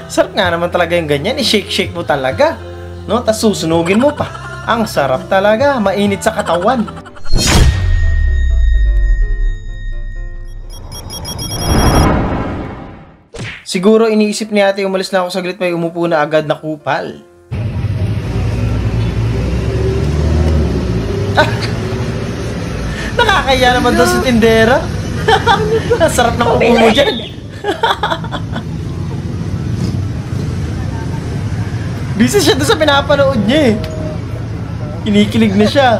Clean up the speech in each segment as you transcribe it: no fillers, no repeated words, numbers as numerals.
Sarap nga naman talaga yung ganyan. I-shake-shake mo talaga. No? Tapos susunugin mo pa. Ang sarap talaga. Mainit sa katawan. Siguro iniisip ni ate umalis na ako saglit, may umupo na agad na kupal. Nakakaya naman daw si tindera. Ang sarap ng upo mo dyan. Busy siya doon sa pinapanood niya eh. Kinikilig na siya.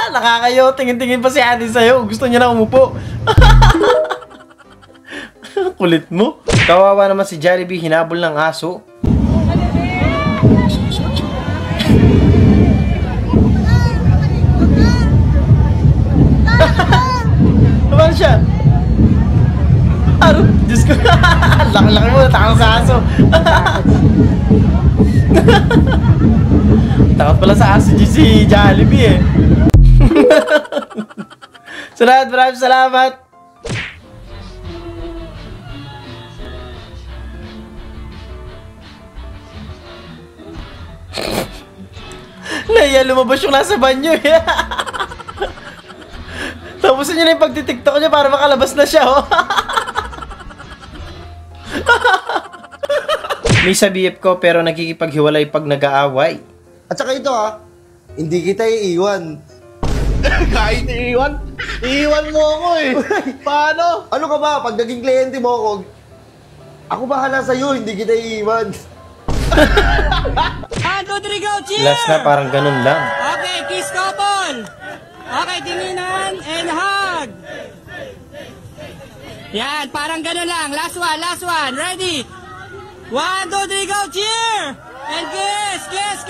Nakakayo, tingin-tingin pa si ate sa'yo. Gusto niya na umupo. Kulit mo. Kawawa naman si Jollibee, hinabol ng aso. Naman siya. Aro, Diyos ko. Laki-laki mo, takot sa aso. Takot pala sa aso si Jollibee eh. Salamat, maraming salamat. Naya, lumabas yung nasa banyo eh. Tapos yun yung pagtitiktok niya para makalabas na siya oh. May sa BF ko pero nagkikipaghiwalay pag nag-aaway. At saka ito hindi kita iiwan. Kahit iiwan? Iiwan mo ako eh. Paano? Ano ka ba? Pag naging kliyente mo ako bahala sa'yo, hindi kita iiwan. 1, 2, 3, go! Cheer! Last na, parang ganun lang. Okay, kiss couple! Okay, tinginan and hug! Yan, parang ganun lang. Last one. Ready? 1, 2, 3, go! Cheer! And kiss! Kiss!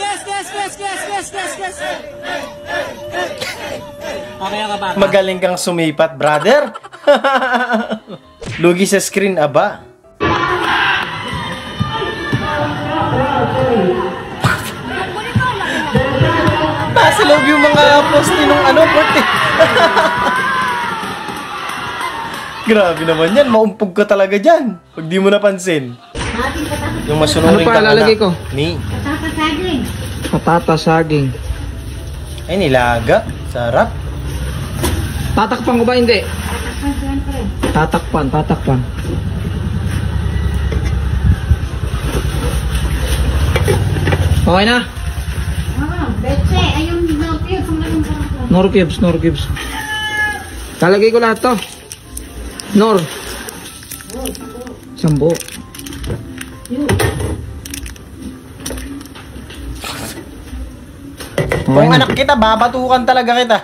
Okay ka ba? Magaling kang sumipat, brother. Lugi sa screen, aba. Nasa loob yung mga poste nung porte. Grabe naman yan, maumpog ka talaga dyan. Pag di mo napansin. Yung masunuring ano pa lalagay ko? Ni. Patata saging. Ay, nilaga. Sarap. Tatakpan ko ba? Hindi. Tatakpan. Okay na? Betche, ayun, Nor cubes. Talagay ko lahat to. Nor. Sambo. Kung anak kita, babatukan talaga kita.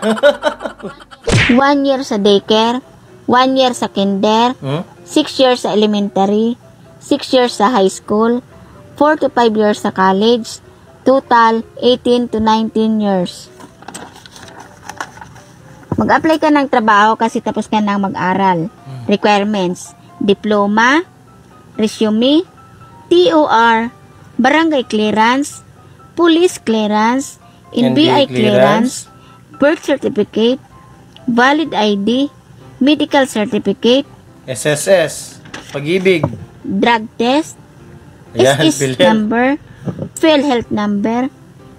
1 year sa daycare, 1 year sa kinder, 6 years sa elementary, 6 years sa high school, 4 to 5 years sa college, total 18 to 19 years. Mag-apply ka ng trabaho kasi tapos ka nang mag-aral. Requirements: diploma, resume, TOR, barangay clearance, police clearance, NBI clearance, birth certificate, valid ID, medical certificate, SSS, pag-ibig, drug test, Ayan, SIS number, PhilHealth number,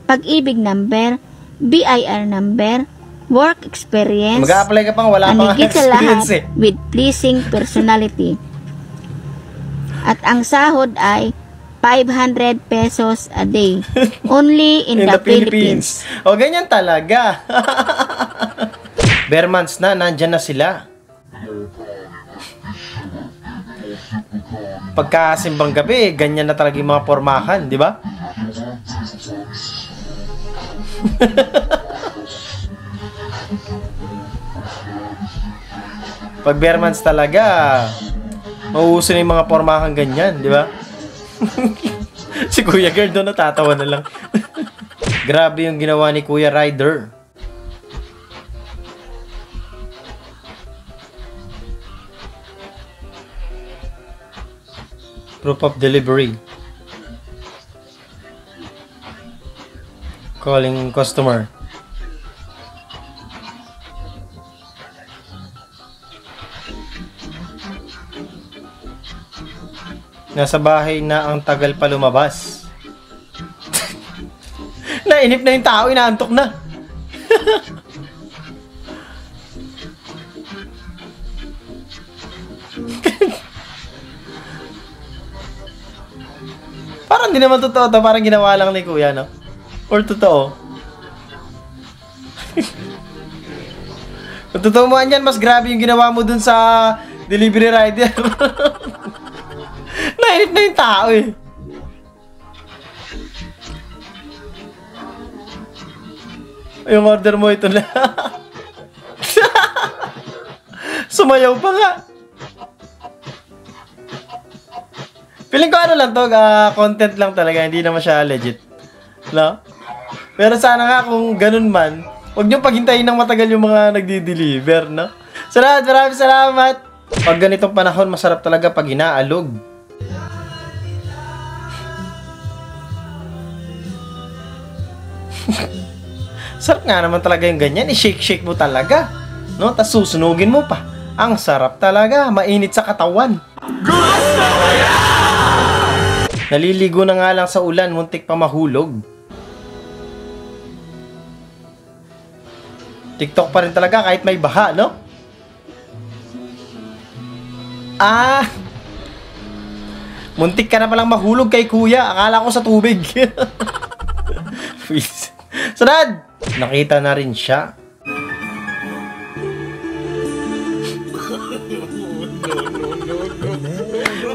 pag-ibig number, BIR number, work experience, mag-a-apply ka pang wala pang higit sa experience lahat, with pleasing personality. At ang sahod ay 500 pesos a day. Only in the Philippines. O, ganyan talaga. Bare months na, nandyan na sila. Pagkasimbang gabi, ganyan na talaga yung mga pormahan, di ba? Pag bare months talaga, mauuso na yung mga pormahan ganyan, di ba? Si Kuya Gerd doon natatawa na lang. Grabe yung ginawa ni Kuya Ryder. Proof of delivery. Calling customer. Nasa bahay na ang tagal pa lumabas. Nainip na yung tao, inaantok na. Parang di naman totoo to, parang ginawa lang ni Kuya, no? Or totoo? Kung totoo mo yan, mas grabe yung ginawa mo dun sa delivery rider. Nainip na yung tao eh. Yung order mo ito na. Sumayaw pa nga. Feeling ko ano lang to, content lang talaga, hindi naman siya legit. No? Pero sana nga kung ganun man, huwag nyo paghintayin ng matagal yung mga nagdi-deliver, no? Salamat, maraming salamat! Pag ganitong panahon, masarap talaga pag inaalog. Sarap nga naman talaga yung ganyan, i-shake-shake mo talaga, no? Tas susunugin mo pa. Ang sarap talaga, mainit sa katawan. Naliligo na nga lang sa ulan, muntik pa mahulog. TikTok pa rin talaga kahit may baha, no? Ah! Muntik ka na palang mahulog kay Kuya. Akala ko sa tubig. Sunod! Nakita na rin siya.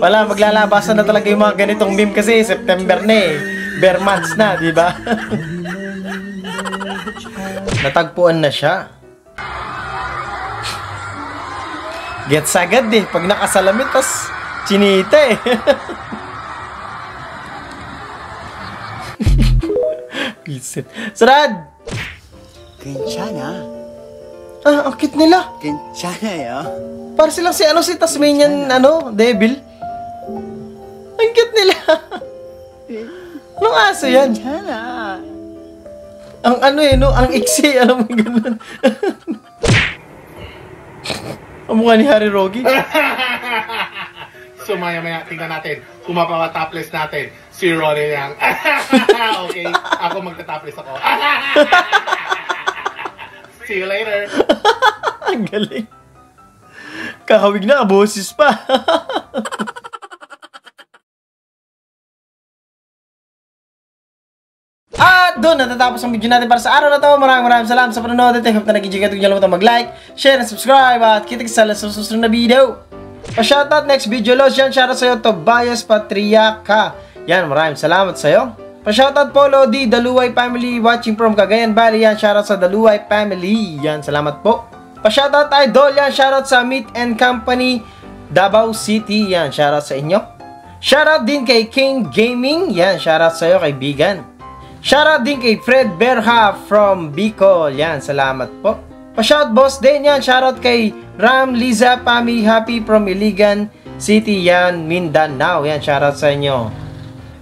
Wala, maglalabasan na talaga yung mga ganitong meme kasi September na eh. Bare months na, di ba? Natagpuan na siya. Gets agad eh. Pag nakasalamit, tas chinita eh. Pisit. Sarad! 괜찮아. Ah, ang cute nila. 괜찮아요. Para silang si Tasmanian, devil. Ang cute nila. Anong aso yan? 괜찮아. Ang ang iksi, alam mo ganun. Ang mukha ni Harry Rogi. So maya-maya, tingnan natin. Kung mapapatopless natin, si Ronnie lang. Okay, ako magta-topless ako. See you later. Ang galing. Kahawig na, boses pa. At doon natatapos ang video natin para sa araw na to. Maraming salamat sa panonood at I hope na nag-enjoy kayo. Huwag niyo kalimutan mag-like, share, and subscribe. At kita-kita sa susunod na video. Pa-shoutout next video loss yan. Shoutout sa'yo Tobias Patriaca. Yan, maraming salamat sa'yo. Pa-shoutout po Lodi, Daluway family watching from Cagayan Valley. Yan, shoutout sa Daluway family. Yan, salamat po. Pa-shoutout Idol. Yan, shoutout sa Meat and Company Davao City. Yan, shoutout sa inyo. Shoutout din kay King Gaming. Yan, shoutout sa'yo kaibigan. Shoutout din kay Fred Berha from Bicol. Yan, salamat po. Pa-shout boss din yan. Shoutout kay Ram Liza Pami Happy from Iligan City. Yan, Mindanao. Yan, shoutout sa inyo.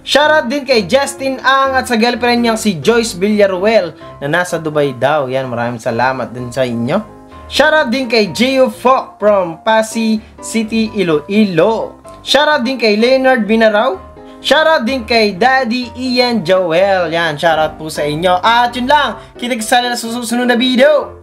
Shoutout din kay Justin Ang at sa girlfriend niyang si Joyce Villaruel na nasa Dubai daw. Yan, maraming salamat din sa inyo. Shoutout din kay Gio Fok from Pasig City, Iloilo. Shoutout din kay Leonard Binaraw. Shoutout din kay Daddy Ian Joel. Yan, shoutout po sa inyo. At yun lang, kita-kita sa susunod na video.